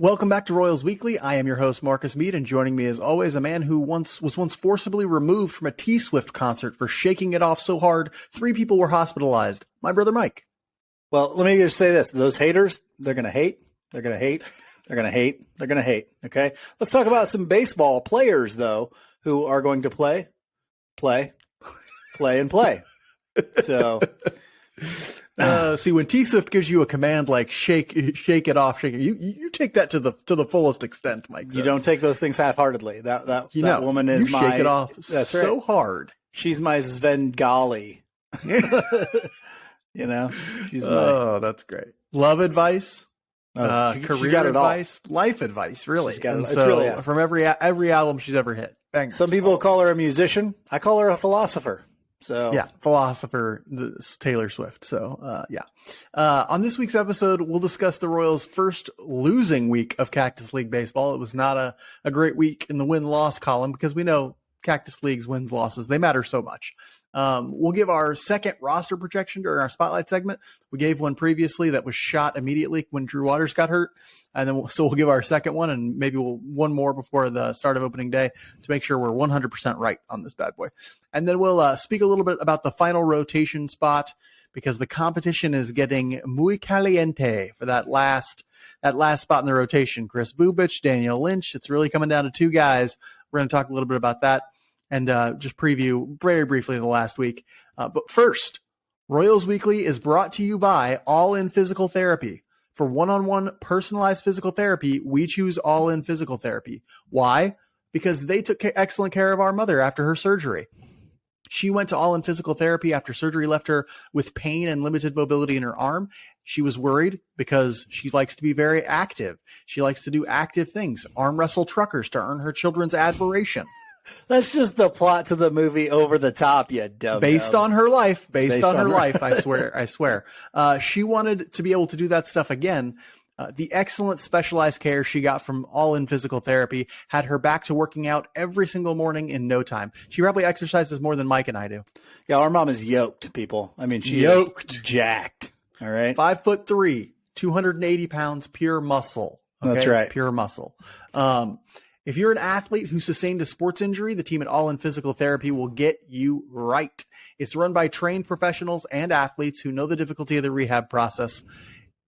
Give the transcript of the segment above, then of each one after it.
Welcome back to Royals Weekly. I am your host, Marcus Mead, and joining me as always, a man who was once forcibly removed from a T-Swift concert for shaking it off so hard 3 people were hospitalized. My brother Mike. Well, let me just say this. Those haters, they're going to hate. They're going to hate. They're going to hate. They're going to hate. Okay? Let's talk about some baseball players, though, who are going to play. So... see, when T-Swift gives you a command like shake it off, you take that to the fullest extent, Mike. You don't take those things half-heartedly. That woman is you shake it off so right. hard. She's my Svengali. She's that's great. Love advice, career advice, life advice, really. From every album she's ever hit. Bangers. Some people call her a musician. I call her a philosopher. So yeah, philosopher Taylor Swift. So on this week's episode, we'll discuss the Royals' first losing week of Cactus League baseball. It was not a great week in the win-loss column because we know Cactus League's wins, losses, they matter so much. We'll give our second roster projection during our spotlight segment. We gave one previously that was shot immediately when Drew Waters got hurt. And then we'll give our second one and maybe one more before the start of opening day to make sure we're 100% right on this bad boy. And then we'll speak a little bit about the final rotation spot because the competition is getting muy caliente for that last spot in the rotation. Chris Bubich, Daniel Lynch. It's really coming down to 2 guys. We're going to talk a little bit about that and just preview very briefly the last week. But first, Royals Weekly is brought to you by All In Physical Therapy. For one-on-one personalized physical therapy, we choose All In Physical Therapy. Why? Because they took excellent care of our mother after her surgery. She went to All In Physical Therapy after surgery left her with pain and limited mobility in her arm. She was worried because she likes to be very active. She likes to do active things, arm wrestle truckers to earn her children's admiration. That's just the plot to the movie Over the Top, you dumb. Based on her life, I swear. She wanted to be able to do that stuff again. The excellent specialized care she got from All In Physical Therapy had her back to working out every single morning in no time. She probably exercises more than Mike and I do. Yeah, our mom is yoked, people. I mean, she is jacked. All right. 5'3", 280 pounds, pure muscle. Okay? That's right. Pure muscle. If you're an athlete who sustained a sports injury, the team at All In Physical Therapy will get you right. It's run by trained professionals and athletes who know the difficulty of the rehab process.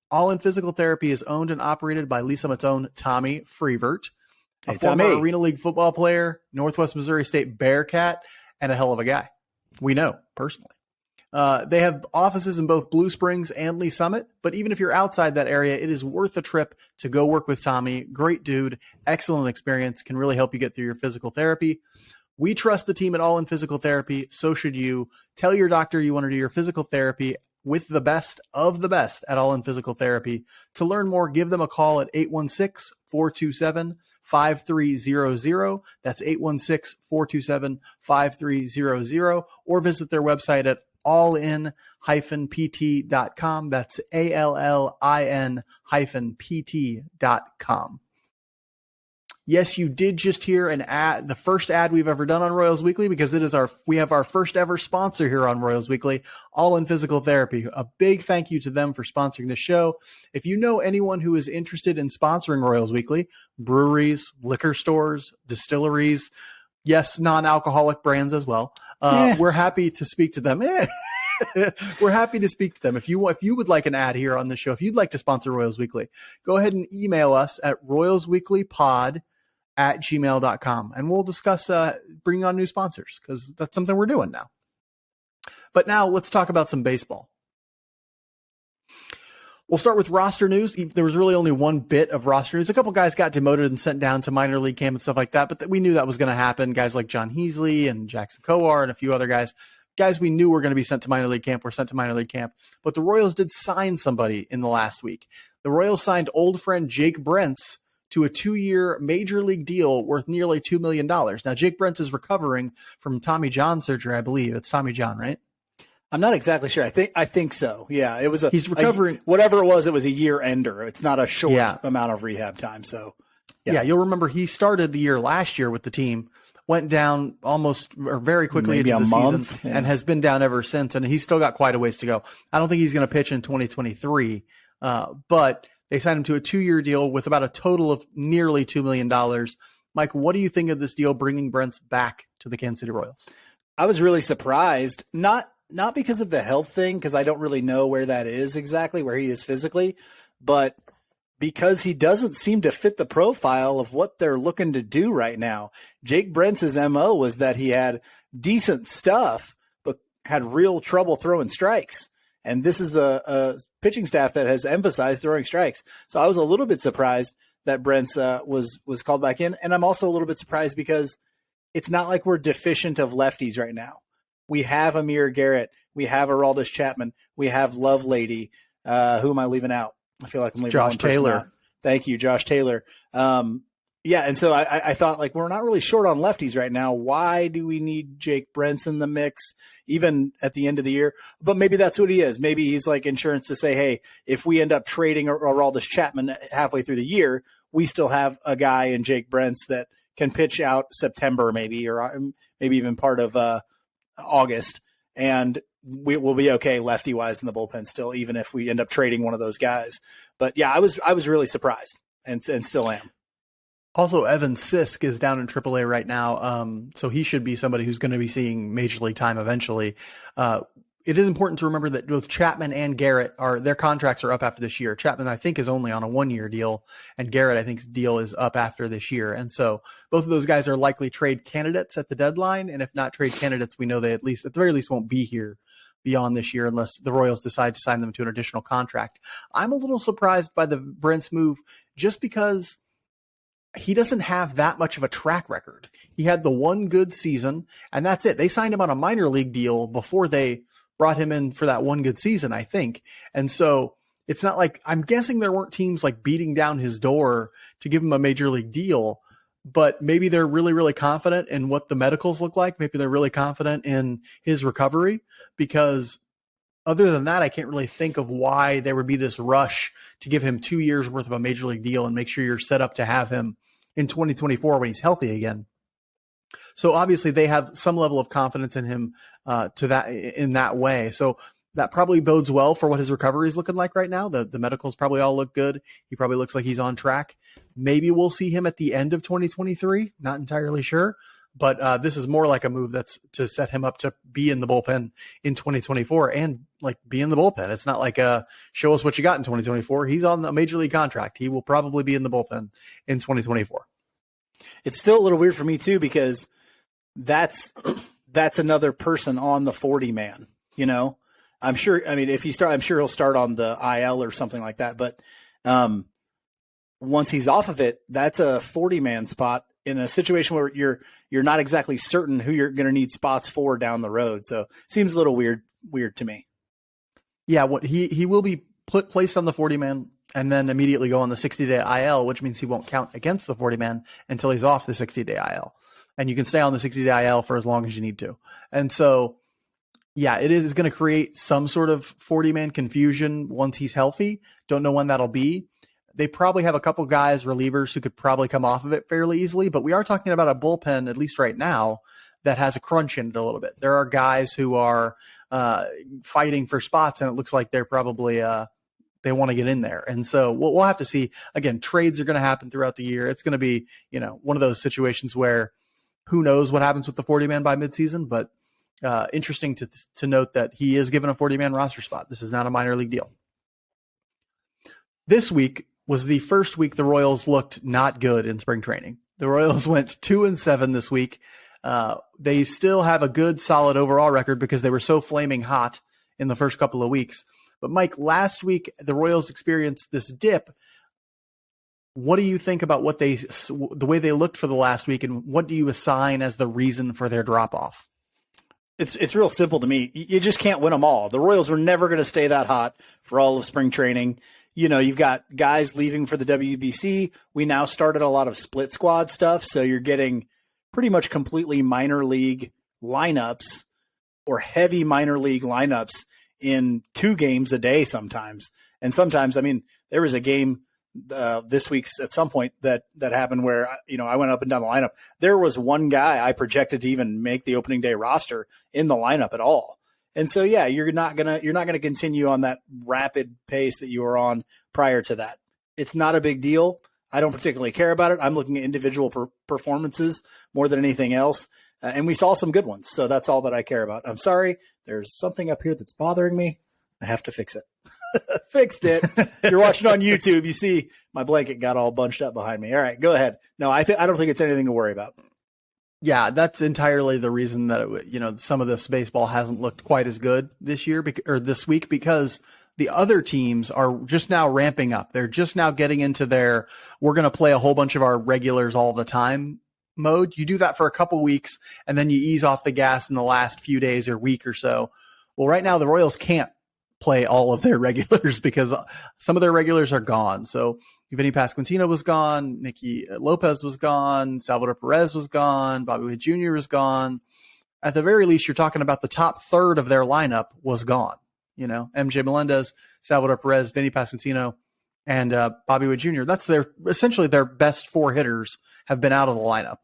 All In Physical Therapy is owned and operated by Lisa Mutt's own Tommy Freevert, a former Arena League football player, Northwest Missouri State Bearcat, and a hell of a guy. We know personally. They have offices in both Blue Springs and Lee Summit, but even if you're outside that area, it is worth a trip to go work with Tommy. Great dude, excellent experience, can really help you get through your physical therapy. We trust the team at All In Physical Therapy, so should you. Tell your doctor you want to do your physical therapy with the best of the best at All In Physical Therapy. To learn more, give them a call at 816-427-5300. That's 816-427-5300, or visit their website at allin-pt.com. That's ALLIN-pt.com. Yes, you did just hear an ad, the first ad we've ever done on Royals Weekly, because we have our first ever sponsor here on Royals Weekly, All In Physical Therapy. A big thank you to them for sponsoring the show. If you know anyone who is interested in sponsoring Royals Weekly, breweries, liquor stores, distilleries, yes, non-alcoholic brands as well, we're happy to speak to them. We're happy to speak to them. If you would like an ad here on the show, if you'd like to sponsor Royals Weekly, go ahead and email us at royalsweeklypod@gmail.com, and we'll discuss bringing on new sponsors, because that's something we're doing now. But now let's talk about some baseball. We'll start with roster news. There was really only one bit of roster news. A couple guys got demoted and sent down to minor league camp and stuff like that, but we knew that was going to happen. Guys like John Heasley and Jackson Kowar and a few other guys we knew were going to be sent to minor league camp were sent to minor league camp. But the Royals did sign somebody in the last week. The Royals signed old friend Jake Brentz to a 2-year major league deal worth nearly $2 million. Now, Jake Brentz is recovering from Tommy John surgery, I believe. It's Tommy John, right? I'm not exactly sure. I think so. Yeah, it was he's recovering. Whatever it was a year ender. It's not a short amount of rehab time. So yeah, you'll remember he started the year last year with the team, went down almost or very quickly into the season, and has been down ever since. And he's still got quite a ways to go. I don't think he's going to pitch in 2023, but They signed him to a 2-year deal with about a total of nearly $2 million. Mike, what do you think of this deal bringing Brents back to the Kansas City Royals? I was really surprised, not because of the health thing, because I don't really know where that is exactly, where he is physically, but because he doesn't seem to fit the profile of what they're looking to do right now. Jake Brents' MO was that he had decent stuff, but had real trouble throwing strikes. And this is a pitching staff that has emphasized throwing strikes. So I was a little bit surprised that Brents was called back in. And I'm also a little bit surprised because it's not like we're deficient of lefties right now. We have Amir Garrett. We have Aroldis Chapman. We have Lovelady. Who am I leaving out? I feel like I'm leaving Josh Taylor. Out. Thank you, Josh Taylor. And so I thought, like, we're not really short on lefties right now. Why do we need Jake Brents in the mix, even at the end of the year? But maybe that's what he is. Maybe he's like insurance to say, hey, if we end up trading Aroldis Chapman halfway through the year, we still have a guy in Jake Brents that can pitch out September maybe, or maybe even part of August. And we'll be okay lefty-wise in the bullpen still, even if we end up trading one of those guys. But, yeah, I was really surprised and still am. Also, Evan Sisk is down in AAA right now, so he should be somebody who's going to be seeing major league time eventually. It is important to remember that both Chapman and Garrett their contracts are up after this year. Chapman, I think, is only on a 1-year deal, and Garrett, I think's deal is up after this year. And so both of those guys are likely trade candidates at the deadline, and if not trade candidates, we know they at the very least won't be here beyond this year unless the Royals decide to sign them to an additional contract. I'm a little surprised by the Brents move just because he doesn't have that much of a track record. He had the one good season, and that's it. They signed him on a minor league deal before they brought him in for that one good season, I think. And so it's not like, I'm guessing there weren't teams like beating down his door to give him a major league deal, but maybe they're really, really confident in what the medicals look like. Maybe they're really confident in his recovery, because other than that, I can't really think of why there would be this rush to give him 2 years worth of a major league deal and make sure you're set up to have him in 2024 when he's healthy again. So obviously they have some level of confidence in him in that way. So that probably bodes well for what his recovery is looking like right now. The medicals probably all look good. He probably looks like he's on track. Maybe we'll see him at the end of 2023. Not entirely sure, but this is more like a move that's to set him up to be in the bullpen in 2024 and like be in the bullpen. It's not like show us what you got in 2024. He's on a major league contract. He will probably be in the bullpen in 2024. It's still a little weird for me too, because that's another person on the 40 man, you know. I'm sure if I'm sure he'll start on the IL or something like that, but once he's off of it, that's a 40 man spot in a situation where you're not exactly certain who you're going to need spots for down the road. So it seems a little weird to me. Yeah, he will be placed on the 40 man and then immediately go on the 60-day IL, which means he won't count against the 40 man until he's off the 60-day IL. And you can stay on the 60-day IL for as long as you need to. And so, yeah, it is going to create some sort of 40-man confusion once he's healthy. Don't know when that'll be. They probably have a couple guys, relievers, who could probably come off of it fairly easily. But we are talking about a bullpen, at least right now, that has a crunch in it a little bit. There are guys who are fighting for spots, and it looks like they're probably they want to get in there. And so we'll have to see. Again, trades are going to happen throughout the year. It's going to be, one of those situations where who knows what happens with the 40-man by midseason, but interesting to note that he is given a 40-man roster spot. This is not a minor league deal. This week was the first week the Royals looked not good in spring training. The Royals went 2-7 this week. They still have a good, solid overall record because they were so flaming hot in the first couple of weeks. But Mike, last week the Royals experienced this dip. What do you think about the way they looked for the last week, and what do you assign as the reason for their drop off? It's real simple to me. You just can't win them all. The Royals were never going to stay that hot for all of spring training. You've got guys leaving for the WBC. We now started a lot of split squad stuff, so you're getting pretty much completely minor league lineups or heavy minor league lineups in 2 games a day sometimes. And sometimes, there was a game this week at some point that happened where, I went up and down the lineup. There was one guy I projected to even make the opening day roster in the lineup at all. And so, yeah, you're not gonna continue on that rapid pace that you were on prior to that. It's not a big deal. I don't particularly care about it. I'm looking at individual performances more than anything else. And we saw some good ones. So that's all that I care about. I'm sorry. There's something up here that's bothering me. I have to fix it. Fixed it. If you're watching on YouTube, you see my blanket got all bunched up behind me. All right, go ahead. No, I don't think it's anything to worry about. Yeah, that's entirely the reason that some of this baseball hasn't looked quite as good this year or this week, because the other teams are just now ramping up. They're just now getting into their we're going to play a whole bunch of our regulars all the time mode. You do that for a couple weeks and then you ease off the gas in the last few days or week or so. Well, right now the Royals can't play all of their regulars because some of their regulars are gone. So Vinny Pasquantino was gone, Nicky Lopez was gone, Salvador Perez was gone, Bobby Witt Jr. was gone. At the very least, you're talking about the top third of their lineup was gone. MJ Melendez, Salvador Perez, Vinny Pasquantino, and Bobby Witt Jr. That's essentially their best four hitters have been out of the lineup.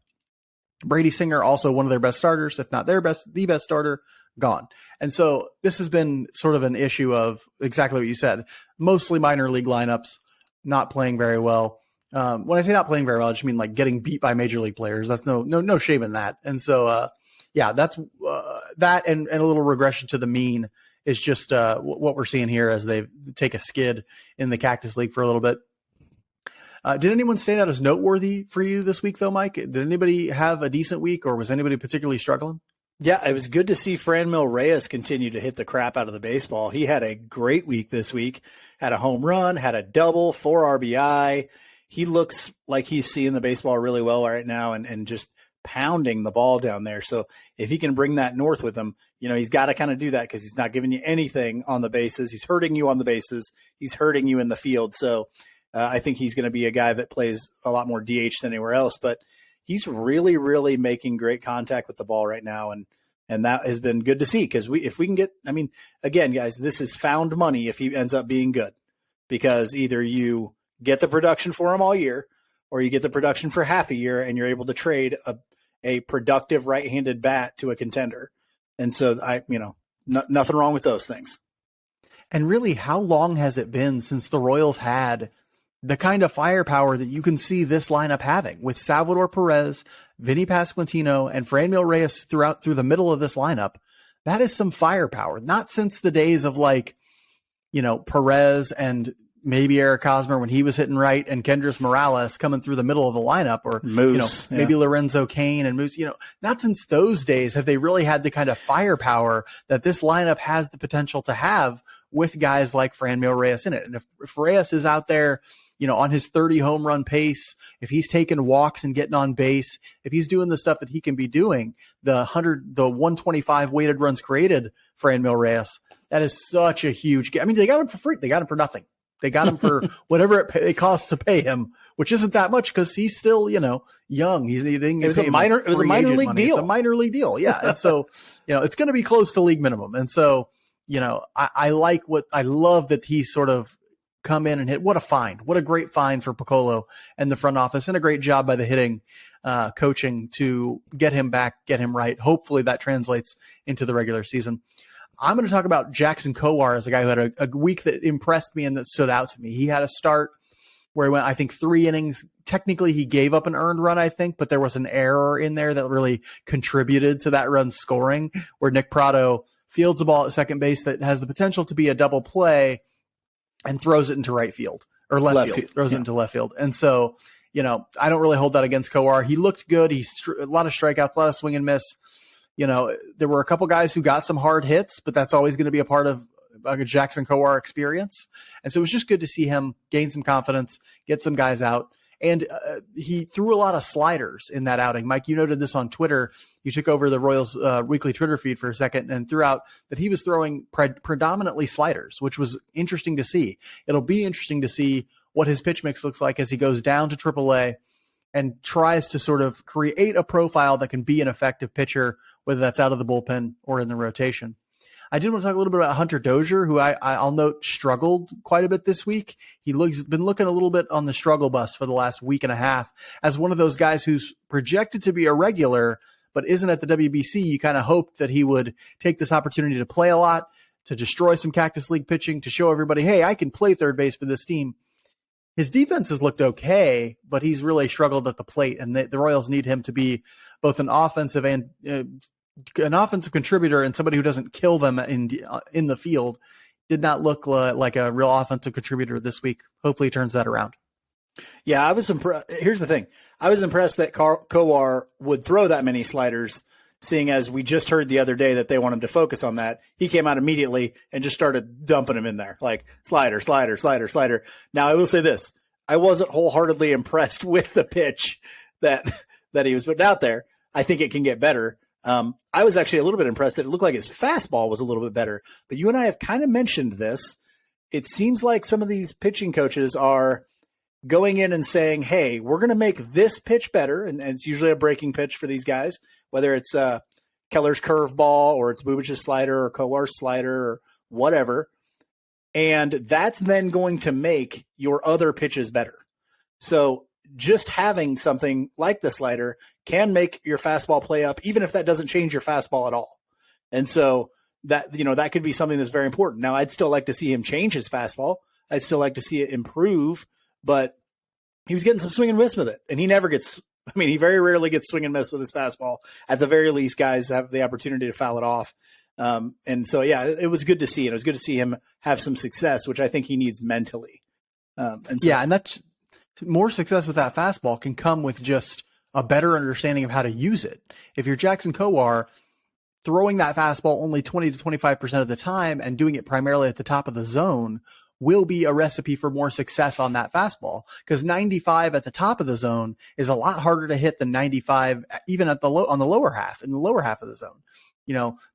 Brady Singer, also one of their best starters, if not the best starter, gone. And so this has been sort of an issue of exactly what you said. Mostly minor league lineups, not playing very well. When I say not playing very well, I just mean like getting beat by major league players. That's no shame in that. And so, that's that and a little regression to the mean is just what we're seeing here as they take a skid in the Cactus League for a little bit. Did anyone stand out as noteworthy for you this week, though, Mike? Did anybody have a decent week, or was anybody particularly struggling? Yeah, it was good to see Franmil Reyes continue to hit the crap out of the baseball. He had a great week this week, had a home run, had a double, 4 RBI. He looks like he's seeing the baseball really well right now and just pounding the ball down there. So if he can bring that north with him, he's got to kind of do that because he's not giving you anything on the bases. He's hurting you on the bases. He's hurting you in the field. So I think he's going to be a guy that plays a lot more DH than anywhere else. But he's really, really making great contact with the ball right now. And that has been good to see because if we can get, again, guys, this is found money if he ends up being good, because either you get the production for him all year or you get the production for half a year and you're able to trade a productive right-handed bat to a contender. And so nothing wrong with those things. And really, how long has it been since the Royals had the kind of firepower that you can see this lineup having with Salvador Perez, Vinny Pasquantino, and Franmil Reyes through the middle of this lineup? That is some firepower. Not since the days of Perez and maybe Eric Hosmer when he was hitting right and Kendrys Morales coming through the middle of the lineup, or Moose, maybe Lorenzo Cain and Moose. Not since those days have they really had the kind of firepower that this lineup has the potential to have with guys like Franmil Reyes in it. And if Reyes is out there, on his 30 home run pace, if he's taking walks and getting on base, if he's doing the stuff that he can be doing, the 125 weighted runs created Franmil Reyes, that is such a huge. They got him for free. They got him for nothing. They got him for whatever it costs to pay him, which isn't that much because he's still, young. It was a minor league deal. It's a minor league deal. Yeah. And so, it's going to be close to league minimum. And so, I love that he sort of come in and hit. What a find. What a great find for Piccolo and the front office, and a great job by the hitting coaching to get him back, get him right. Hopefully that translates into the regular season. I'm going to talk about Jackson Kowar as a guy who had a week that impressed me and that stood out to me. He had a start where he went, I think, 3 innings. Technically, he gave up an earned run, I think, but there was an error in there that really contributed to that run scoring, where Nick Prado fields the ball at second base that has the potential to be a double play and throws it into right field or left field, throws it into left field. And so, I don't really hold that against Kowar. He looked good. He's a lot of strikeouts, a lot of swing and miss. There were a couple guys who got some hard hits, but that's always going to be a part of a Jackson Kowar experience. And so it was just good to see him gain some confidence, get some guys out. And he threw a lot of sliders in that outing. Mike, you noted this on Twitter. You took over the Royals weekly Twitter feed for a second and threw out that he was throwing predominantly sliders, which was interesting to see. It'll be interesting to see what his pitch mix looks like as he goes down to AAA and tries to sort of create a profile that can be an effective pitcher, whether that's out of the bullpen or in the rotation. I did want to talk a little bit about Hunter Dozier, who I'll note struggled quite a bit this week. He's been looking a little bit on the struggle bus for the last week and a half as one of those guys who's projected to be a regular, but isn't at the WBC. You kind of hoped that he would take this opportunity to play a lot, to destroy some Cactus League pitching, to show everybody, hey, I can play third base for this team. his defense has looked okay, but he's really struggled at the plate, and the Royals need him to be both an offensive and an offensive contributor and somebody who doesn't kill them in the field. Did not look like a real offensive contributor this week. Hopefully he turns that around. Yeah, I was impressed. Here's the thing. I was impressed that Kowar would throw that many sliders, seeing as we just heard the other day that they want him to focus on that. He came out immediately and just started dumping him in there, like slider, slider, slider, slider. Now, I will say this. I wasn't wholeheartedly impressed with the pitch that he was putting out there. I think it can get better. I was actually a little bit impressed that it looked like his fastball was a little bit better. But you and I have kind of mentioned this. It seems like some of these pitching coaches are going in and saying, hey, we're going to make this pitch better. And it's usually a breaking pitch for these guys, whether it's Keller's curveball or it's Bubich's slider or Kowar's slider or whatever. And that's then going to make your other pitches better. So just having something like the slider can make your fastball play up, even if that doesn't change your fastball at all. And so that, that could be something that's very important. Now, I'd still like to see him change his fastball. I'd still like to see it improve, but he was getting some swing and miss with it. And he very rarely gets swing and miss with his fastball. At the very least, guys have the opportunity to foul it off. And so, yeah, it was good to see. And it was good to see him have some success, which I think he needs mentally. And that's more success with that fastball can come with just a better understanding of how to use it. If you're Jackson Kowar, throwing that fastball only 20 to 25% of the time and doing it primarily at the top of the zone will be a recipe for more success on that fastball, because 95 at the top of the zone is a lot harder to hit than 95 even at on the lower half, in the lower half of the zone.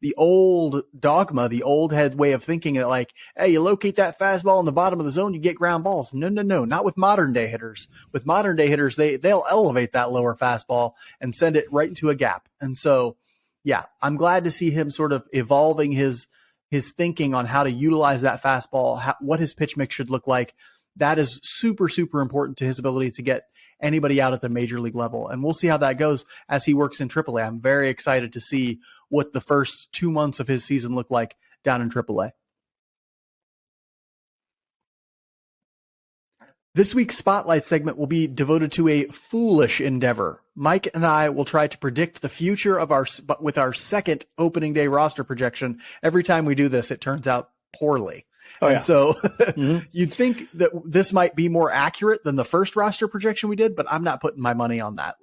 The old dogma, the old head way of thinking it, like, hey, you locate that fastball in the bottom of the zone, you get ground balls. No, not with modern day hitters. With modern day hitters, they'll elevate that lower fastball and send it right into a gap. And so, yeah, I'm glad to see him sort of evolving his thinking on how to utilize that fastball, what his pitch mix should look like. That is super, super important to his ability to get anybody out at the major league level. And we'll see how that goes as he works in AAA. I'm very excited to see what the first 2 months of his season look like down in AAA. This week's Spotlight segment will be devoted to a foolish endeavor. Mike and I will try to predict the future of with our second opening day roster projection. Every time we do this, it turns out poorly. So you'd think that this might be more accurate than the first roster projection we did, but I'm not putting my money on that,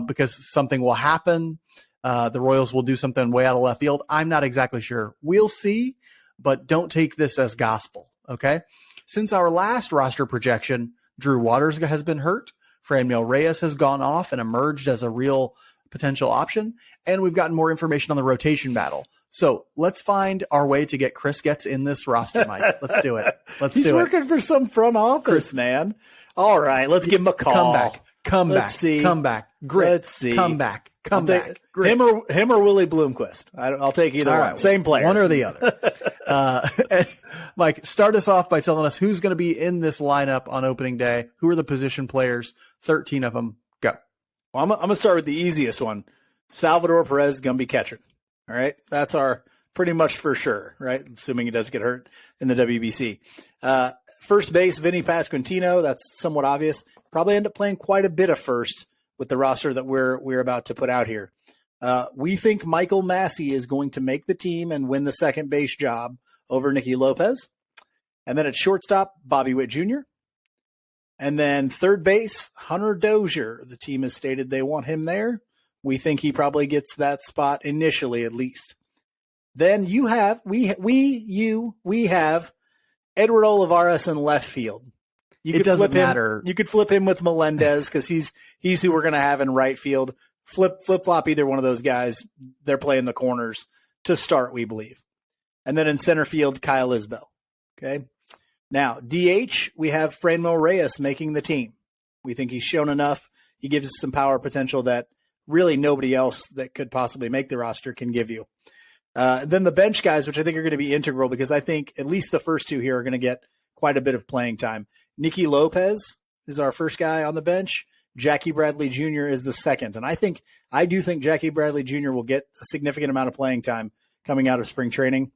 because something will happen. The Royals will do something way out of left field. I'm not exactly sure. We'll see, but don't take this as gospel. Okay. Since our last roster projection, Drew Waters has been hurt. Franmil Reyes has gone off and emerged as a real potential option. And we've gotten more information on the rotation battle. So let's find our way to get Chris Getz in this roster, Mike. Let's do it. He's working for some front office, man. All right, let's give him a call. Come back. Grit. Let's see. Come back. Grit. Him or Willie Bloomquist. I'll take either one. Right, same player. One or the other. Mike, start us off by telling us who's going to be in this lineup on opening day. Who are the position players? 13 of them. Go. Well, I'm going to start with the easiest one. Salvador Perez is going to be catching. All right. That's our pretty much for sure, right? Assuming he doesn't get hurt in the WBC. First base, Vinny Pasquantino. That's somewhat obvious. Probably end up playing quite a bit of first with the roster that we're about to put out here. We think Michael Massey is going to make the team and win the second base job over Nicky Lopez. And then at shortstop, Bobby Witt Jr. And then third base, Hunter Dozier. The team has stated they want him there. We think he probably gets that spot initially, at least. Then we have Edward Olivares in left field. It doesn't matter. You could flip him with Melendez because he's who we're going to have in right field. Flip flop either one of those guys. They're playing the corners to start, we believe. And then in center field, Kyle Isbell. Okay. Now DH, we have Franmil Reyes making the team. We think he's shown enough. He gives us some power potential that really nobody else that could possibly make the roster can give you. Then the bench guys, which I think are going to be integral because I think at least the first two here are going to get quite a bit of playing time. Nicky Lopez is our first guy on the bench. Jackie Bradley Jr. is the second. And I do think Jackie Bradley Jr. will get a significant amount of playing time coming out of spring training.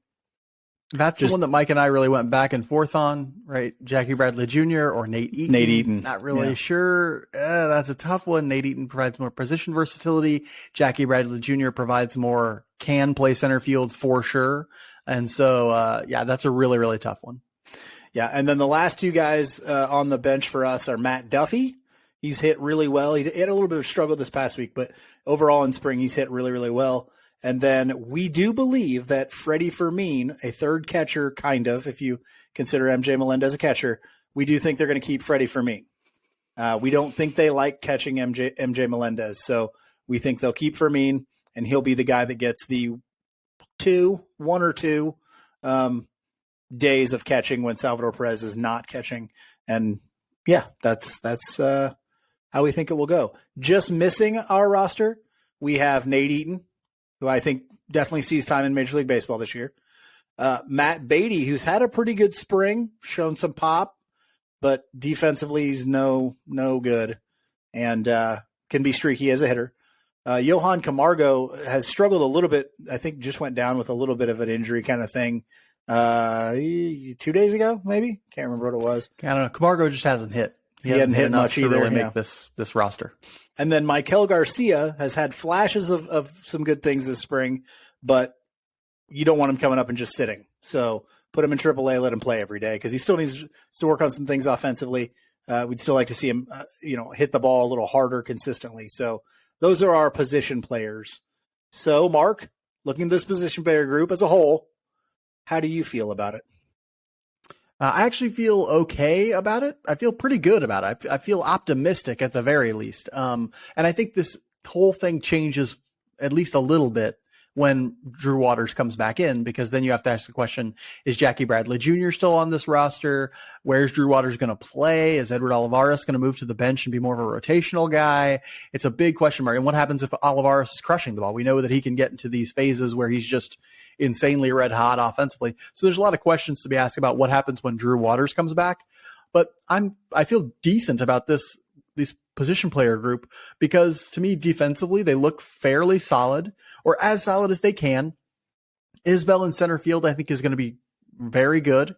That's the one that Mike and I really went back and forth on, right? Jackie Bradley Jr. or Nate Eaton. Nate Eaton. Not really sure. That's a tough one. Nate Eaton provides more position versatility. Jackie Bradley Jr. provides more can play center field for sure. And so, that's a really, really tough one. Yeah. And then the last two guys on the bench for us are Matt Duffy. He's hit really well. He had a little bit of struggle this past week, but overall in spring, he's hit really, really well. And then we do believe that Freddie Fermin, a third catcher, kind of, if you consider MJ Melendez a catcher, we do think they're going to keep Freddie Fermin. We don't think they like catching MJ Melendez. So we think they'll keep Fermin, and he'll be the guy that gets the 1 or 2 days of catching when Salvador Perez is not catching. And yeah, that's how we think it will go. Just missing our roster, we have Nate Eaton, who I think definitely sees time in Major League Baseball this year. Matt Beatty, who's had a pretty good spring, shown some pop, but defensively he's no good and can be streaky as a hitter. Johan Camargo has struggled a little bit. I think just went down with a little bit of an injury kind of thing 2 days ago, maybe. Can't remember what it was. I don't know. Camargo just hasn't hit. He hadn't hit much either. To really make this roster. And then Michael Garcia has had flashes of some good things this spring, but you don't want him coming up and just sitting. So put him in AAA, let him play every day because he still needs to work on some things offensively. We'd still like to see him, hit the ball a little harder consistently. So those are our position players. So, Mark, looking at this position player group as a whole, how do you feel about it? I actually feel okay about it. I feel pretty good about it. I feel optimistic at the very least. And I think this whole thing changes at least a little bit when Drew Waters comes back in, because then you have to ask the question, is Jackie Bradley Jr. still on this roster? Where's Drew Waters going to play? Is Edward Olivares going to move to the bench and be more of a rotational guy? It's a big question mark. And what happens if Olivares is crushing the ball? We know that he can get into these phases where he's just insanely red hot offensively. So there's a lot of questions to be asked about what happens when Drew Waters comes back. But I feel decent about this position player group because to me defensively they look fairly solid, or as solid as they can. Isbell in center field I think is going to be very good.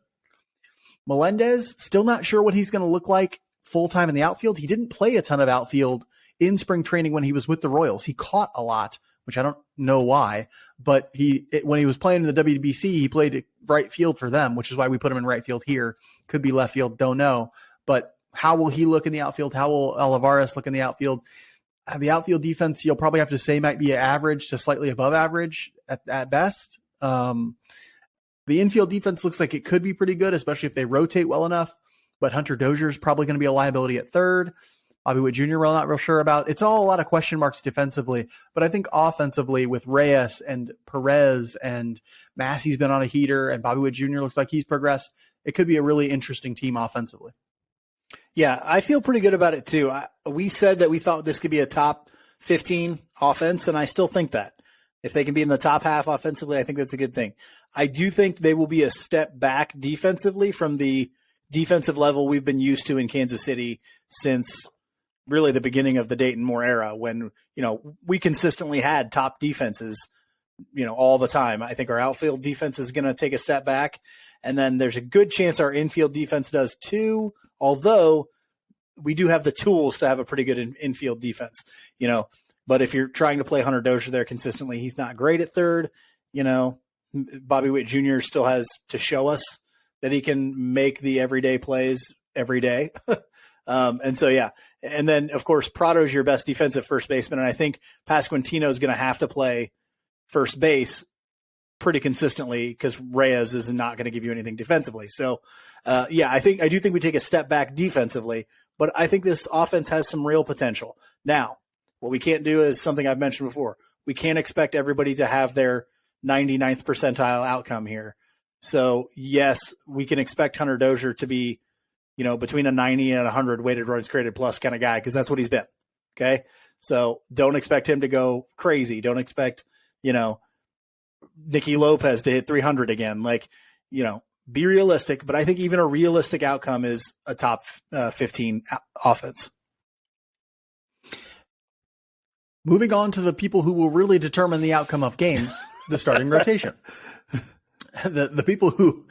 Melendez, still not sure what he's going to look like full time in the outfield. He didn't play a ton of outfield in spring training when he was with the Royals. He caught a lot, which I don't know why, but when he was playing in the WBC, he played right field for them, which is why we put him in right field here. Could be left field, don't know. But how will he look in the outfield? How will Olivares look in the outfield? The outfield defense, you'll probably have to say, might be average to slightly above average at best. The infield defense looks like it could be pretty good, especially if they rotate well enough. But Hunter Dozier is probably going to be a liability at third. Bobby Witt Jr. we're not real sure about. It's all a lot of question marks defensively. But I think offensively with Reyes and Perez and Massey's been on a heater and Bobby Witt Jr. looks like he's progressed, it could be a really interesting team offensively. Yeah, I feel pretty good about it too. We said that we thought this could be a top 15 offense, and I still think that. If they can be in the top half offensively, I think that's a good thing. I do think they will be a step back defensively from the defensive level we've been used to in Kansas City since really the beginning of the Dayton Moore era when, we consistently had top defenses, all the time. I think our outfield defense is going to take a step back, and then there's a good chance our infield defense does too. Although we do have the tools to have a pretty good infield defense, but if you're trying to play Hunter Dozier there consistently, he's not great at third. Bobby Witt Jr. still has to show us that he can make the everyday plays every day. And so, yeah. And then of course, Prado's your best defensive first baseman. And I think Pasquantino is going to have to play first base pretty consistently because Reyes is not going to give you anything defensively. So, I do think we take a step back defensively, but I think this offense has some real potential. Now, what we can't do is something I've mentioned before. We can't expect everybody to have their 99th percentile outcome here. So, yes, we can expect Hunter Dozier to be, between a 90 and 100 weighted runs created plus kind of guy because that's what he's been. Okay? So, don't expect him to go crazy. Don't expect, Nicky Lopez to hit 300 again. Be realistic, but I think even a realistic outcome is a top 15 offense. Moving on to the people who will really determine the outcome of games, the starting rotation. the people who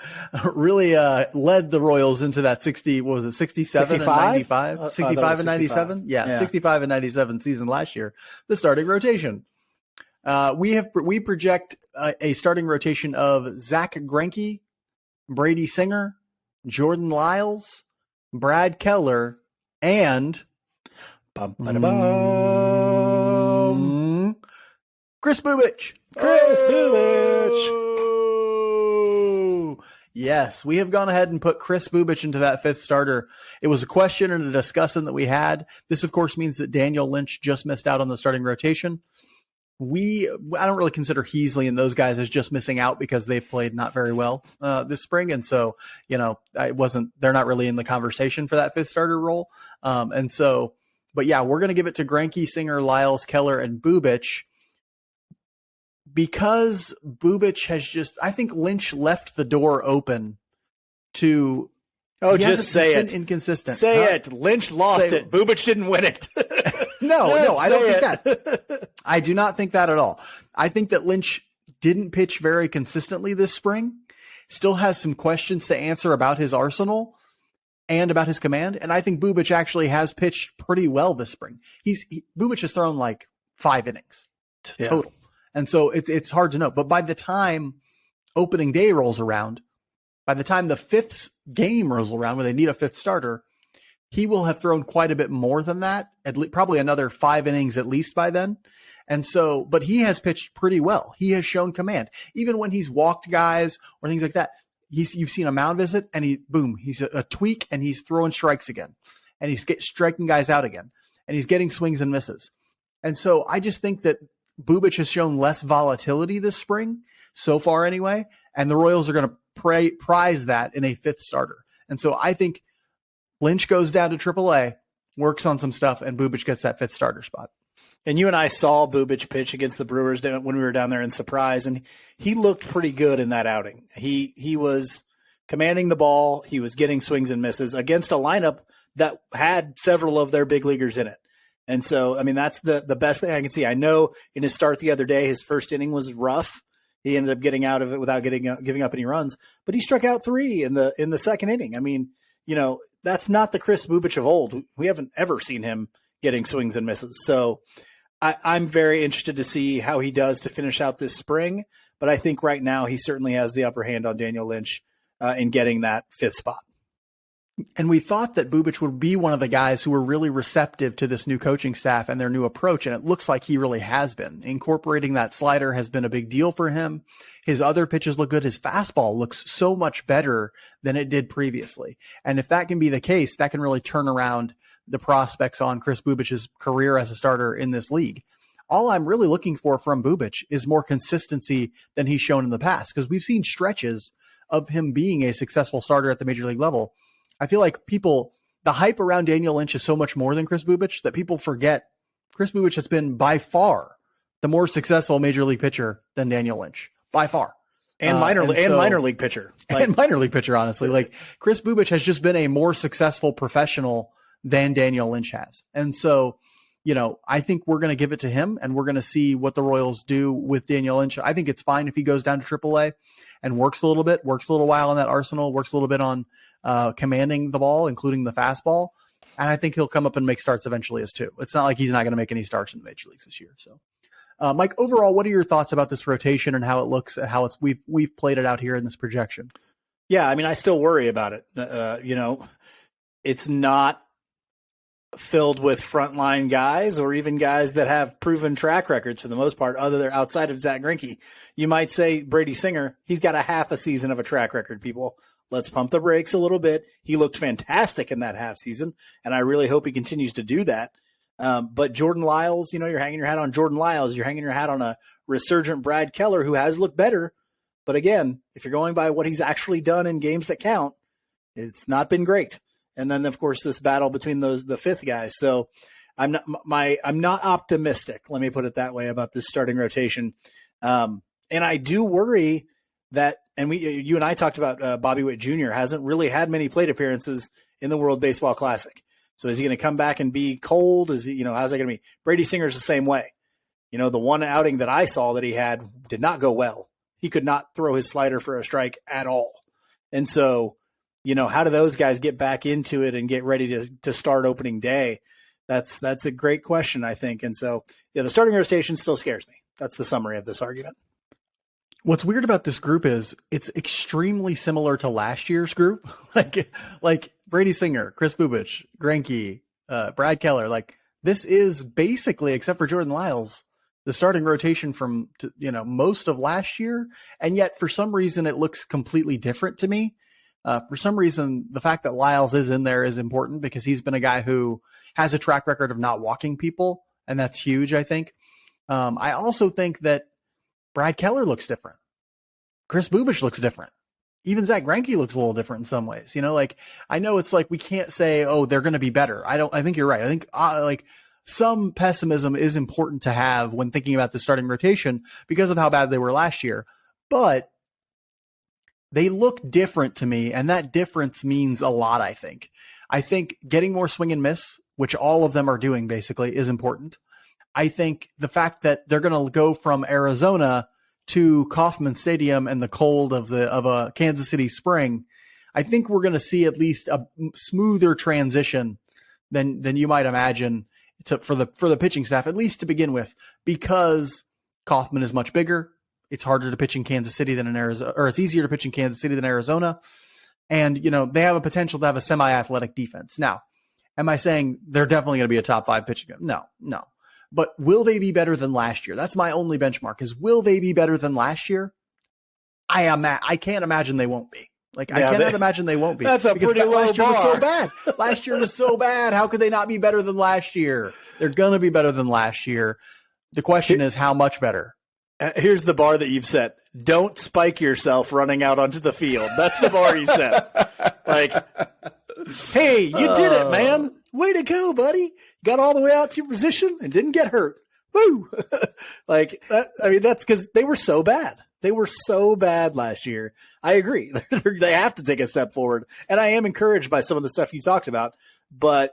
really led the Royals into that 67 65? and 95? 65 and 97? 65. Yeah, 65 and 97 season last year, the starting rotation. We project a starting rotation of Zach Greinke, Brady Singer, Jordan Lyles, Brad Keller, and Chris Bubich. Yes, we have gone ahead and put Chris Bubich into that fifth starter. It was a question and a discussion that we had. This, of course, means that Daniel Lynch just missed out on the starting rotation. I don't really consider Heasley and those guys as just missing out because they played not very well this spring. And so, they're not really in the conversation for that fifth starter role. But yeah, we're going to give it to Greinke, Singer, Lyles, Keller, and Bubich. Because Bubich I think Lynch left the door open to. Oh, just say it. Inconsistent. Say it. Lynch lost it. Bubich didn't win it. No, I don't think that. I do not think that at all. I think that Lynch didn't pitch very consistently this spring. Still has some questions to answer about his arsenal and about his command. And I think Bubich actually has pitched pretty well this spring. Bubich has thrown like 5 innings total. And so it's hard to know. But by the time opening day rolls around, by the time the fifth game rolls around where they need a fifth starter, he will have thrown quite a bit more than that, probably another 5 innings at least by then. And so, but he has pitched pretty well. He has shown command. Even when he's walked guys or things like that, you've seen a mound visit and he's a tweak and he's throwing strikes again. And he's striking guys out again. And he's getting swings and misses. And so I just think that Bubich has shown less volatility this spring, so far anyway, and the Royals are going to prize that in a fifth starter. And so I think Lynch goes down to AAA, works on some stuff, and Bubich gets that fifth starter spot. And you and I saw Bubich pitch against the Brewers when we were down there in Surprise, and he looked pretty good in that outing. He was commanding the ball. He was getting swings and misses against a lineup that had several of their big leaguers in it. And so, I mean, that's the best thing I can see. I know in his start the other day, his first inning was rough. He ended up getting out of it without giving up any runs, but he struck out 3 in the second inning. I mean, that's not the Chris Bubich of old. We haven't ever seen him getting swings and misses. So I'm very interested to see how he does to finish out this spring. But I think right now he certainly has the upper hand on Daniel Lynch in getting that fifth spot. And we thought that Bubich would be one of the guys who were really receptive to this new coaching staff and their new approach. And it looks like he really has been. Incorporating that slider has been a big deal for him. His other pitches look good. His fastball looks so much better than it did previously. And if that can be the case, that can really turn around the prospects on Chris Bubich's career as a starter in this league. All I'm really looking for from Bubich is more consistency than he's shown in the past, because we've seen stretches of him being a successful starter at the major league level. I feel like the hype around Daniel Lynch is so much more than Chris Bubich that people forget Chris Bubich has been by far the more successful major league pitcher than Daniel Lynch, by far. And minor league pitcher. And minor league pitcher, honestly. Like, Chris Bubich has just been a more successful professional than Daniel Lynch has. And so, I think we're going to give it to him, and we're going to see what the Royals do with Daniel Lynch. I think it's fine if he goes down to AAA and works a little while on that arsenal, works a little bit on commanding the ball, including the fastball. And I think he'll come up and make starts eventually as too. It's not like he's not going to make any starts in the major leagues this year. So, Mike, overall, what are your thoughts about this rotation and how it looks, we've played it out here in this projection? Yeah. I mean, I still worry about it. It's not filled with frontline guys or even guys that have proven track records for the most part, outside of Zach Greinke. You might say Brady Singer, he's got a half a season of a track record, people. Let's pump the brakes a little bit. He looked fantastic in that half season, and I really hope he continues to do that. But Jordan Lyles, you're hanging your hat on Jordan Lyles. You're hanging your hat on a resurgent Brad Keller who has looked better. But again, if you're going by what he's actually done in games that count, it's not been great. And then, of course, this battle between the fifth guys. So I'm not optimistic, let me put it that way, about this starting rotation. And I do worry that, and you and I talked about Bobby Witt Jr. hasn't really had many plate appearances in the World Baseball Classic. So is he going to come back and be cold? How's that going to be? Brady Singer's the same way. The one outing that I saw that he had did not go well. he could not throw his slider for a strike at all. And so, how do those guys get back into it and get ready to start opening day? That's a great question, I think. And so, the starting rotation still scares me. That's the summary of this argument. What's weird about this group is it's extremely similar to last year's group. like Brady Singer, Chris Bubich, Greinke, Brad Keller. Like, this is basically, except for Jordan Lyles, the starting rotation from most of last year. And yet, for some reason, it looks completely different to me. For some reason, the fact that Lyles is in there is important because he's been a guy who has a track record of not walking people, and that's huge, I think. I also think that Brad Keller looks different. Chris Bubich looks different. Even Zach Greinke looks a little different in some ways. I know it's like we can't say, oh, they're going to be better. I think you're right. I think some pessimism is important to have when thinking about the starting rotation because of how bad they were last year. But they look different to me, and that difference means a lot, I think. I think getting more swing and miss, which all of them are doing basically, is important. I think the fact that they're going to go from Arizona to Kauffman Stadium and the cold of a Kansas City spring, I think we're going to see at least a smoother transition than you might imagine for the pitching staff, at least to begin with, because Kauffman is much bigger. It's harder to pitch in Kansas City than in Arizona, or it's easier to pitch in Kansas City than Arizona. And, they have a potential to have a semi-athletic defense. Now, am I saying they're definitely going to be a top 5 pitching? No. But will they be better than last year? That's my only benchmark is, will they be better than last year? I can't imagine they won't be. I cannot imagine they won't be. That's a pretty low bar. Was so bad. Last year was so bad. How could they not be better than last year? They're going to be better than last year. The question is, how much better? Here's the bar that you've set. Don't spike yourself running out onto the field. That's the bar you set. Hey, you did it, man. Way to go, buddy. Got all the way out to your position and didn't get hurt. Woo! That's because they were so bad. They were so bad last year. I agree. They have to take a step forward. And I am encouraged by some of the stuff you talked about. But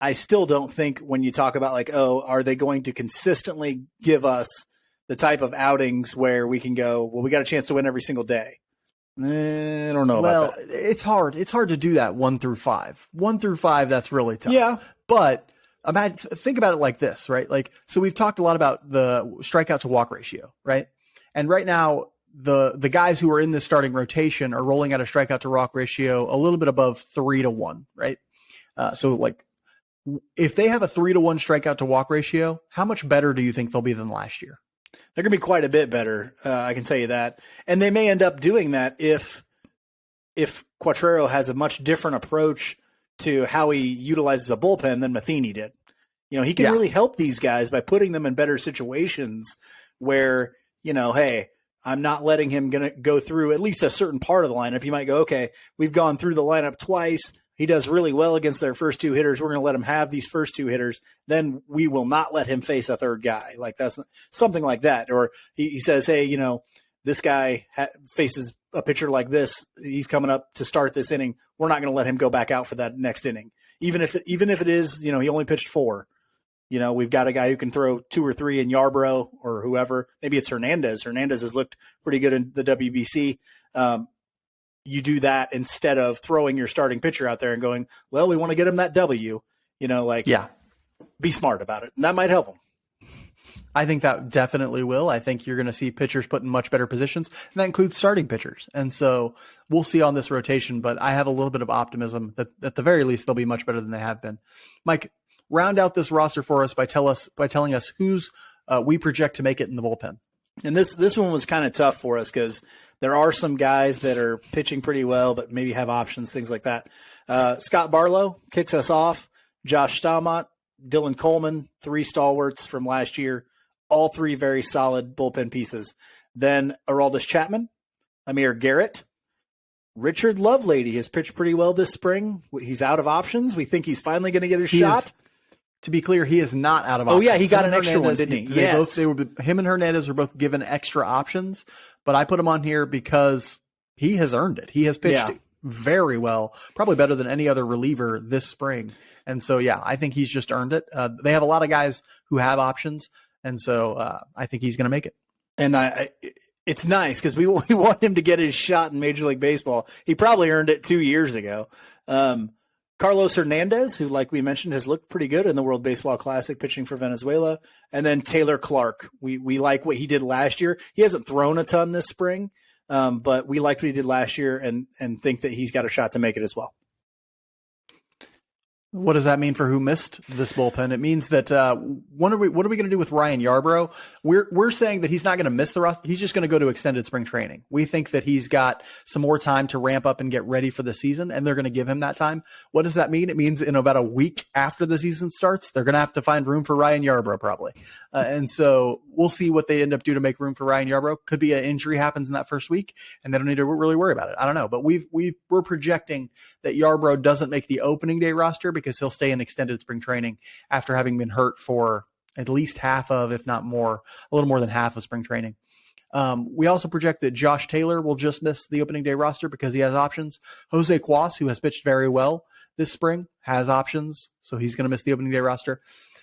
I still don't think when you talk about are they going to consistently give us the type of outings where we can go, well, we got a chance to win every single day. I don't know about that. It's hard. It's hard to do that 1 through 5. 1 through 5, that's really tough. Yeah. But think about it like this, right? So we've talked a lot about the strikeout to walk ratio, right? And right now, the guys who are in this starting rotation are rolling out a strikeout to walk ratio a little bit above 3-1, right? If they have a 3-1 strikeout to walk ratio, how much better do you think they'll be than last year? They're going to be quite a bit better. I can tell you that. And they may end up doing that if Quatrero has a much different approach to how he utilizes a bullpen than Matheny did. He can really help these guys by putting them in better situations where, hey, I'm not letting him go through at least a certain part of the lineup. You might go, okay, we've gone through the lineup twice. He does really well against their first 2 hitters. We're going to let him have these first 2 hitters. Then we will not let him face a third guy. That's something like that. Or he says, hey, this guy faces a pitcher like this. He's coming up to start this inning. We're not going to let him go back out for that next inning. Even if it is, he only pitched 4. We've got a guy who can throw 2 or 3 in Yarbrough or whoever. Maybe it's Hernandez. Hernandez has looked pretty good in the WBC. You do that instead of throwing your starting pitcher out there and going, well, we want to get him that W, be smart about it. And that might help him. I think that definitely will. I think you're going to see pitchers put in much better positions, and that includes starting pitchers. And so we'll see on this rotation, but I have a little bit of optimism that at the very least, they'll be much better than they have been. Mike, round out this roster for us by telling us who's we project to make it in the bullpen. And this one was kind of tough for us because there are some guys that are pitching pretty well, but maybe have options, things like that. Scott Barlow kicks us off. Josh Stalmont, Dylan Coleman, 3 stalwarts from last year. All 3 very solid bullpen pieces. Then Aroldis Chapman, Amir Garrett, Richard Lovelady has pitched pretty well this spring. He's out of options. We think he's finally going to get a shot. To be clear, he is not out of options. Oh, yeah, he got an extra one, didn't he? Yes. Him and Hernandez were both given extra options, but I put him on here because he has earned it. He has pitched very well, probably better than any other reliever this spring. And so, I think he's just earned it. They have a lot of guys who have options, and so I think he's going to make it. And It's nice because we want him to get his shot in Major League Baseball. He probably earned it 2 years ago. Carlos Hernandez, who, like we mentioned, has looked pretty good in the World Baseball Classic pitching for Venezuela. And then Taylor Clark. We like what he did last year. He hasn't thrown a ton this spring, but we liked what he did last year and think that he's got a shot to make it as well. What does that mean for who missed this bullpen? It means that what are we going to do with Ryan Yarbrough? We're saying that he's not going to miss the roster. He's just going to go to extended spring training. We think that he's got some more time to ramp up and get ready for the season, and they're going to give him that time. What does that mean? It means in about a week after the season starts, they're going to have to find room for Ryan Yarbrough probably. And so we'll see what they end up doing to make room for Ryan Yarbrough. Could be an injury happens in that first week, and they don't need to really worry about it. I don't know, but we're projecting that Yarbrough doesn't make the opening day roster because he'll stay in extended spring training after having been hurt for at least half of, if not more, a little more than half of spring training. We also project that Josh Taylor will just miss the opening day roster because he has options. Jose Cuas, who has pitched very well this spring, has options, so he's going to miss the opening day roster.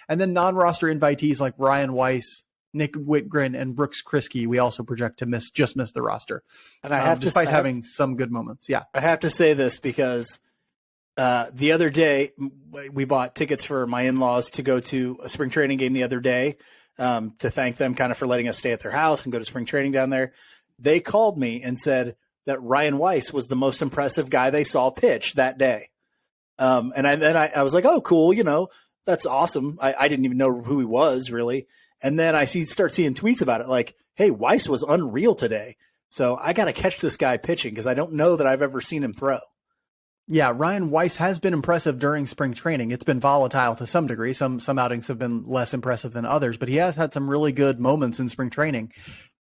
And then non-roster invitees like Ryan Weiss, Nick Whitgren, and Brooks Kriske, we also project to just miss the roster. And I have despite having some good moments. Yeah, I have to say this because the other day we bought tickets for my in-laws to go to a spring training game the other day to thank them kind of for letting us stay at their house and go to spring training down there. They called me and said that Ryan Weiss was the most impressive guy they saw pitch that day. And I was like, oh, cool. That's awesome. I didn't even know who he was really. And then I start seeing tweets about it like, hey, Weiss was unreal today. So I got to catch this guy pitching because I don't know that I've ever seen him throw. Yeah, Ryan Weiss has been impressive during spring training. It's been volatile to some degree. Some outings have been less impressive than others, but he has had some really good moments in spring training.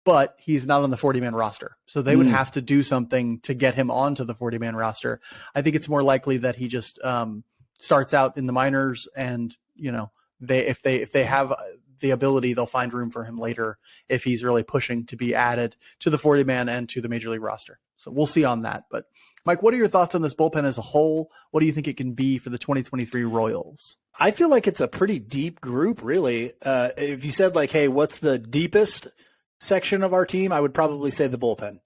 But he's not on the 40-man roster. So they would have to do something to get him onto the 40-man roster. I think it's more likely that he just starts out in the minors and, if they have the ability, they'll find room for him later if he's really pushing to be added to the 40-man and to the major league roster. So we'll see on that. But Mike, what are your thoughts on this bullpen as a whole? What do you think it can be for the 2023 Royals? I feel like it's a pretty deep group, really. If you said like, hey, what's the deepest section of our team, I would probably say the bullpen.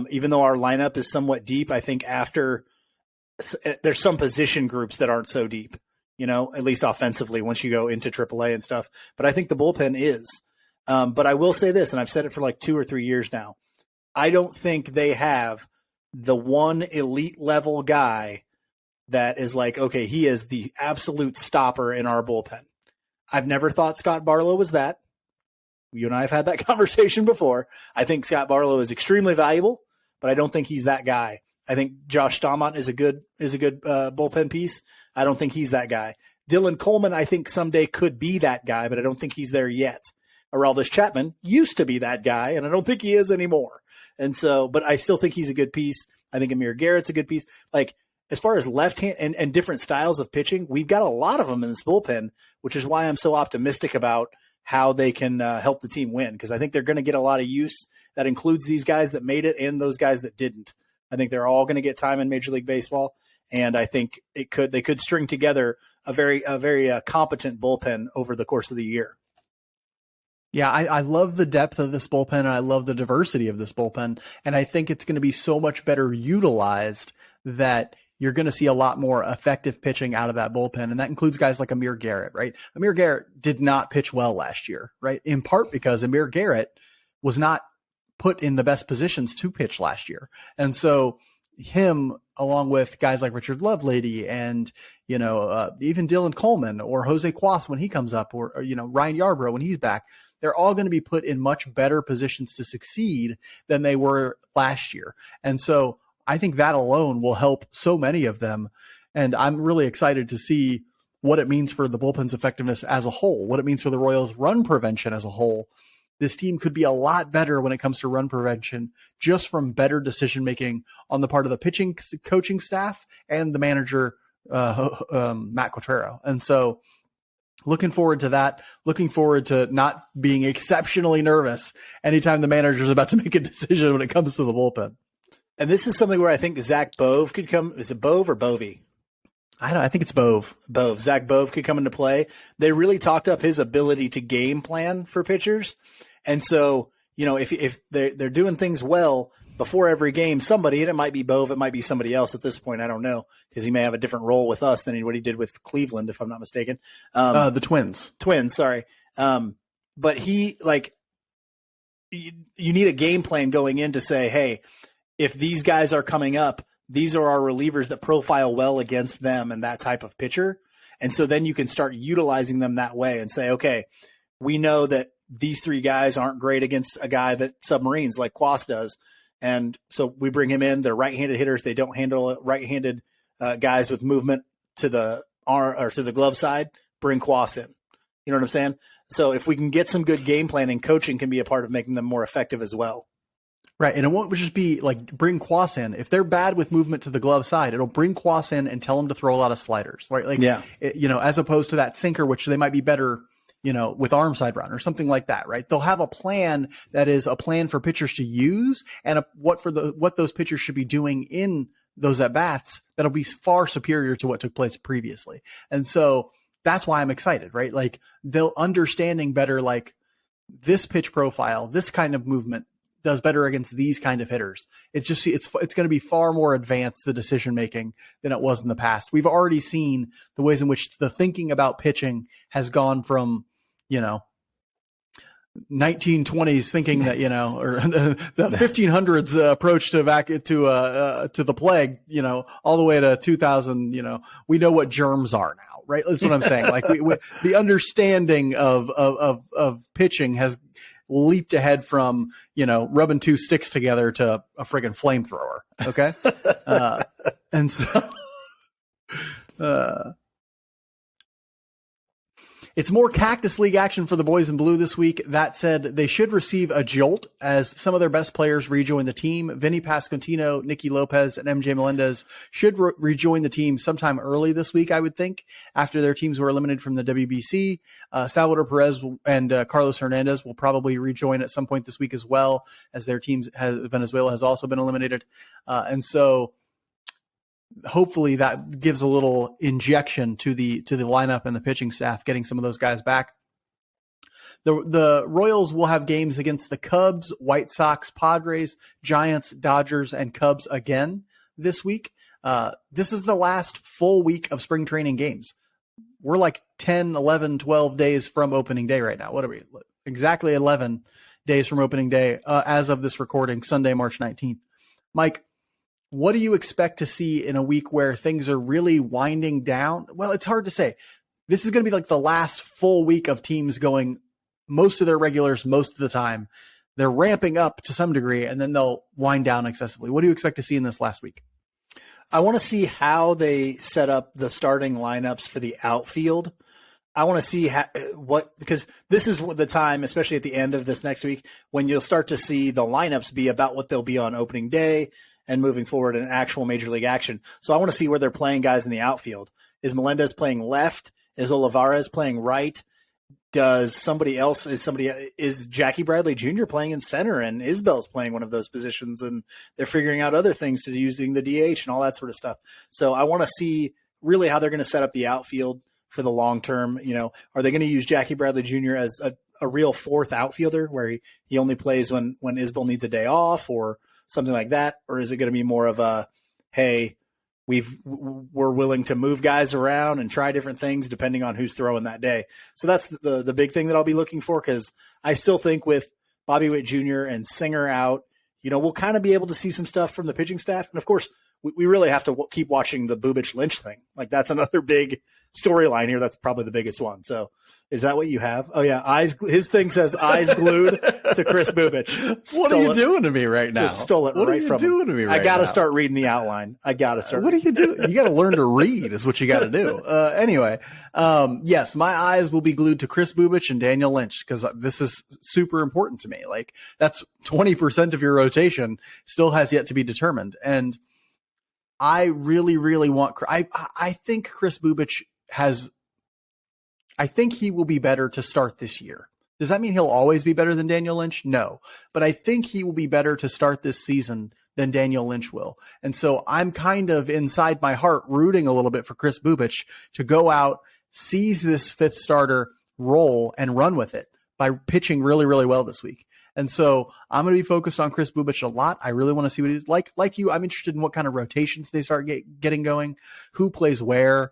Even though our lineup is somewhat deep, I think there's some position groups that aren't so deep, at least offensively once you go into AAA and stuff. But I think the bullpen is. But I will say this, and I've said it for like 2 or 3 years now. I don't think they have the one elite level guy that is like, okay, he is the absolute stopper in our bullpen. I've never thought Scott Barlow was that. You and I have had that conversation before. I think Scott Barlow is extremely valuable, but I don't think he's that guy. I think Josh Staumont is a good bullpen piece. I don't think he's that guy. Dylan Coleman, I think someday could be that guy, but I don't think he's there yet. Aroldis Chapman used to be that guy, and I don't think he is anymore. And so, but I still think he's a good piece. I think Amir Garrett's a good piece. Like, as far as left hand and different styles of pitching, we've got a lot of them in this bullpen, which is why I'm so optimistic about how they can help the team win. Because I think they're going to get a lot of use that includes these guys that made it and those guys that didn't. I think they're all going to get time in Major League Baseball. And I think they could string together a very competent bullpen over the course of the year. Yeah, I love the depth of this bullpen, and I love the diversity of this bullpen. And I think it's going to be so much better utilized that you're going to see a lot more effective pitching out of that bullpen. And that includes guys like Amir Garrett, right? Amir Garrett did not pitch well last year, right? In part because Amir Garrett was not put in the best positions to pitch last year. And so him, along with guys like Richard Lovelady and, even Dylan Coleman or Jose Cuas when he comes up, or Ryan Yarbrough when he's back, they're all going to be put in much better positions to succeed than they were last year. And so I think that alone will help so many of them. And I'm really excited to see what it means for the bullpen's effectiveness as a whole, what it means for the Royals' run prevention as a whole. This team could be a lot better when it comes to run prevention, just from better decision-making on the part of the pitching coaching staff and the manager, Matt Quatrero. And so looking forward to that, looking forward to not being exceptionally nervous anytime the manager is about to make a decision when it comes to the bullpen. And this is something where I think Zach Bove could come. Is it Bove or Bovey? I think it's Bove. Zach Bove could come into play. They really talked up his ability to game plan for pitchers. And so, if they're doing things well before every game, somebody, and it might be Bove, it might be somebody else at this point, I don't know, because he may have a different role with us than what he did with Cleveland, if I'm not mistaken. The Twins. Sorry. But he, like, you need a game plan going in to say, hey, if these guys are coming up, these are our relievers that profile well against them and that type of pitcher. And so then you can start utilizing them that way and say, okay, we know that these three guys aren't great against a guy that submarines like Quas does. And so we bring him in. They're right-handed hitters. They don't handle right-handed guys with movement to the arm or to the glove side. Bring Quas in. You know what I'm saying? So if we can get some good game planning, coaching can be a part of making them more effective as well. Right, and it won't just be like bring Quas in. If they're bad with movement to the glove side, it'll bring Quas in and tell them to throw a lot of sliders, right? Like, as opposed to that sinker, which they might be better, with arm side run or something like that, right? They'll have a plan that is a plan for pitchers to use and what those pitchers should be doing in those at bats that'll be far superior to what took place previously. And so that's why I'm excited, right? Like they'll understanding better, like this pitch profile, this kind of movement does better against these kind of hitters. It's going to be far more advanced, the decision making, than it was in the past. We've already seen the ways in which the thinking about pitching has gone from, 1920s thinking that, or the 1500s approach to the plague, all the way to 2000, we know what germs are now, right? That's what I'm saying. Like the understanding of pitching has leaped ahead from, rubbing two sticks together to a friggin' flamethrower. Okay. And so, it's more Cactus League action for the boys in blue this week. That said, they should receive a jolt as some of their best players rejoin the team. Vinny Pasquantino, Nicky Lopez, and MJ Melendez should rejoin the team sometime early this week, I would think, after their teams were eliminated from the WBC. Salvador Perez and Carlos Hernandez will probably rejoin at some point this week as well, as their teams, Venezuela has also been eliminated. And so hopefully that gives a little injection to the lineup and the pitching staff, getting some of those guys back. The Royals will have games against the Cubs, White Sox, Padres, Giants, Dodgers, and Cubs again this week. This is the last full week of spring training games. We're like 10, 11, 12 days from opening day right now. What are we? Exactly 11 days from opening day as of this recording, Sunday, March 19th. Mike, what do you expect to see in a week where things are really winding down? Well, it's hard to say. This is going to be like the last full week of teams going most of their regulars most of the time. They're ramping up to some degree, and then they'll wind down excessively. What do you expect to see in this last week? I want to see how they set up the starting lineups for the outfield. I want to see because this is the time, especially at the end of this next week, when you'll start to see the lineups be about what they'll be on opening day and moving forward in actual major league action. So I want to see where they're playing guys in the outfield. Is Melendez playing left? Is Olivares playing right? Is Jackie Bradley Jr. playing in center, and Isbell's playing one of those positions, and they're figuring out other things to do using the DH and all that sort of stuff. So I want to see really how they're going to set up the outfield for the long term. Are they going to use Jackie Bradley Jr. as a real fourth outfielder where he only plays when Isbell needs a day off or something like that? Or is it going to be more of a, hey, we're willing to move guys around and try different things depending on who's throwing that day? So that's the big thing that I'll be looking for, because I still think with Bobby Witt Jr. and Singer out, we'll kind of be able to see some stuff from the pitching staff. And of course, we really have to keep watching the Bubic Lynch thing. Like that's another big storyline here. That's probably the biggest one. So is that what you have? Oh yeah. His thing says eyes glued to Chris Bubic. What are you doing to me right now? Just stole it right from him. What are you doing to me right now? I got to start reading the outline. What are you doing? You got to learn to read is what you got to do. Anyway, yes, my eyes will be glued to Chris Bubic and Daniel Lynch, because this is super important to me. Like that's 20% of your rotation still has yet to be determined. And I really, really want, I think Chris Bubic I think he will be better to start this year. Does that mean he'll always be better than Daniel Lynch? No, but I think he will be better to start this season than Daniel Lynch will. And so I'm kind of inside my heart rooting a little bit for Chris Bubic to go out, seize this fifth starter role and run with it by pitching really, really well this week. And so I'm going to be focused on Chris Bubich a lot. I really want to see what he's like you. I'm interested in what kind of rotations they start getting going, who plays where.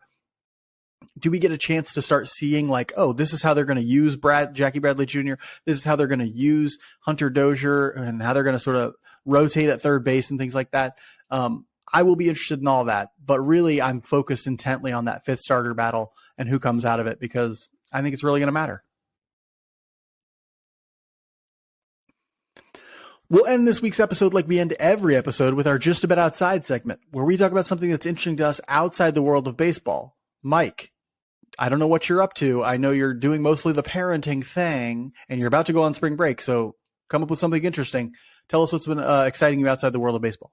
Do we get a chance to start seeing like, oh, this is how they're going to use Jackie Bradley Jr. This is how they're going to use Hunter Dozier and how they're going to sort of rotate at third base and things like that. I will be interested in all that, but really I'm focused intently on that fifth starter battle and who comes out of it, because I think it's really going to matter. We'll end this week's episode like we end every episode with our Just About Outside segment, where we talk about something that's interesting to us outside the world of baseball. Mike, I don't know what you're up to. I know you're doing mostly the parenting thing and you're about to go on spring break. So come up with something interesting. Tell us what's been exciting you outside the world of baseball.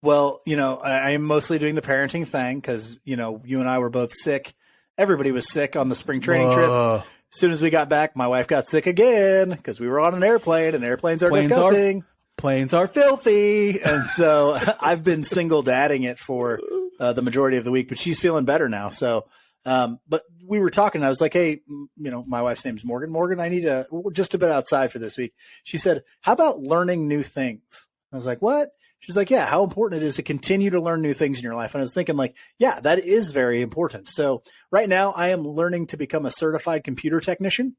Well, I am mostly doing the parenting thing because, you and I were both sick. Everybody was sick on the spring training trip. As soon as we got back, my wife got sick again because we were on an airplane, and airplanes are disgusting. Planes are filthy. And so I've been single dadding it for the majority of the week, but she's feeling better now. So, but we were talking, and I was like, hey, my wife's name's Morgan. Morgan, I need just a bit outside for this week. She said, how about learning new things? I was like, what? She's like, yeah, how important it is to continue to learn new things in your life. And I was thinking like, yeah, that is very important. So right now I am learning to become a certified computer technician.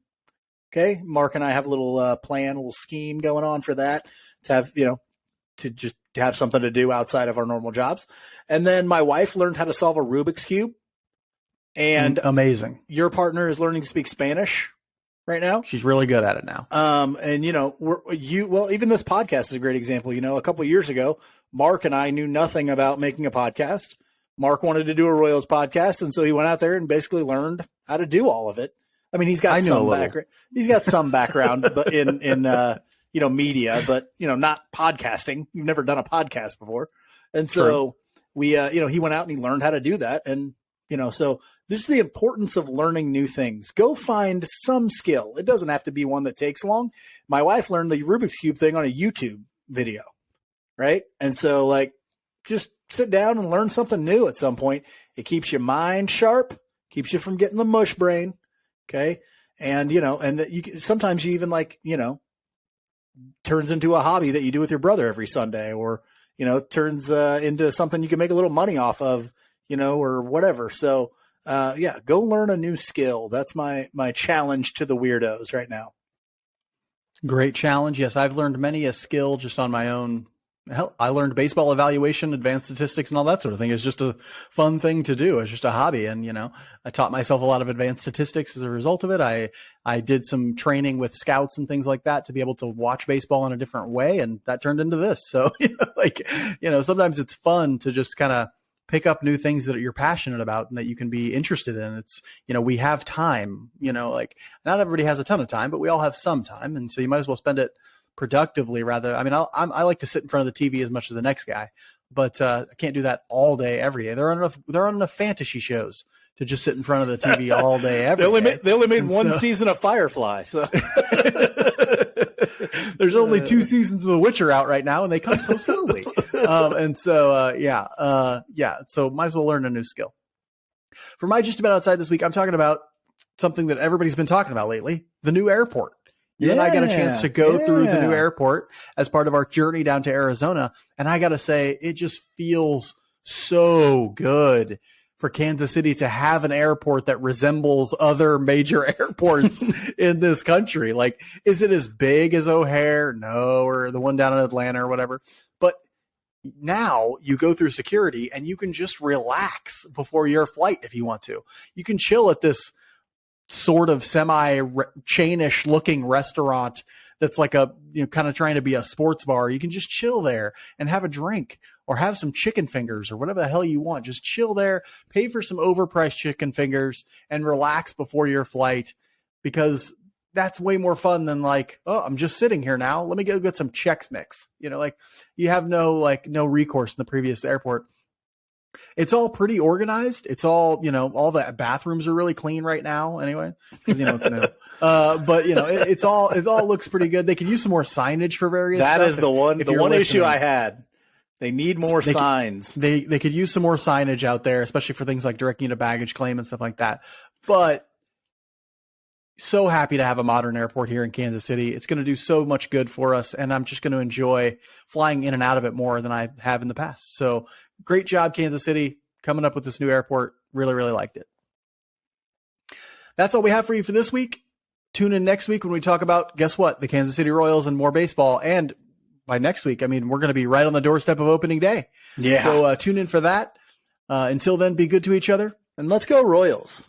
Okay. Mark and I have a little plan, a little scheme going on for that to have, to just have something to do outside of our normal jobs. And then my wife learned how to solve a Rubik's Cube. And amazing. Your partner is learning to speak Spanish right now. She's really good at it now. And even this podcast is a great example. A couple of years ago, Mark and I knew nothing about making a podcast. Mark wanted to do a Royals podcast, and so he went out there and basically learned how to do all of it. I mean, he's got some background. He's got some background, but in media, but not podcasting. You've never done a podcast before, and so we he went out and he learned how to do that, and so. This is the importance of learning new things. Go find some skill. It doesn't have to be one that takes long. My wife learned the Rubik's Cube thing on a YouTube video, right? And so, just sit down and learn something new at some point. It keeps your mind sharp, keeps you from getting the mush brain, okay? And, sometimes you even, turns into a hobby that you do with your brother every Sunday, or, turns into something you can make a little money off of, or whatever. So, go learn a new skill. That's my challenge to the weirdos right now. Great challenge. Yes, I've learned many a skill just on my own. Hell, I learned baseball evaluation, advanced statistics, and all that sort of thing. It's just a fun thing to do. It's just a hobby. And, I taught myself a lot of advanced statistics as a result of it. I did some training with scouts and things like that to be able to watch baseball in a different way. And that turned into this. So, sometimes it's fun to just kind of pick up new things that you're passionate about and that you can be interested in. It's, we have time, not everybody has a ton of time, but we all have some time. And so you might as well spend it productively rather. I mean, I like to sit in front of the TV as much as the next guy, but I can't do that all day, every day. There aren't enough fantasy shows to just sit in front of the TV all day, every day. They only made one season of Firefly. So there's only 2 seasons of The Witcher out right now, and they come so slowly. So might as well learn a new skill. For my Just About Outside this week, I'm talking about something that everybody's been talking about lately, the new airport. You and I got a chance to go through the new airport as part of our journey down to Arizona. And I got to say, it just feels so good for Kansas City to have an airport that resembles other major airports in this country. Like, is it as big as O'Hare? No, or the one down in Atlanta or whatever. But now you go through security and you can just relax before your flight if you want to. You can chill at this sort of semi-chainish looking restaurant that's like a, kind of trying to be a sports bar. You can just chill there and have a drink or have some chicken fingers or whatever the hell you want. Just chill there, pay for some overpriced chicken fingers and relax before your flight, because that's way more fun than I'm just sitting here now. Let me go get some Chex Mix. You have no recourse in the previous airport. It's all pretty organized. It's all, all the bathrooms are really clean right now anyway. It's new. But it all looks pretty good. They could use some more signage for various stuff. That is the one issue I had. They need more signs. They could use some more signage out there, especially for things like directing you to baggage claim and stuff like that. But so happy to have a modern airport here in Kansas City. It's going to do so much good for us, and I'm just going to enjoy flying in and out of it more than I have in the past. So great job, Kansas City, coming up with this new airport. Really, really liked it. That's all we have for you for this week. Tune in next week when we talk about, guess what, the Kansas City Royals and more baseball. And by next week, I mean, we're going to be right on the doorstep of opening day. Yeah. So tune in for that. Until then, be good to each other. And let's go Royals.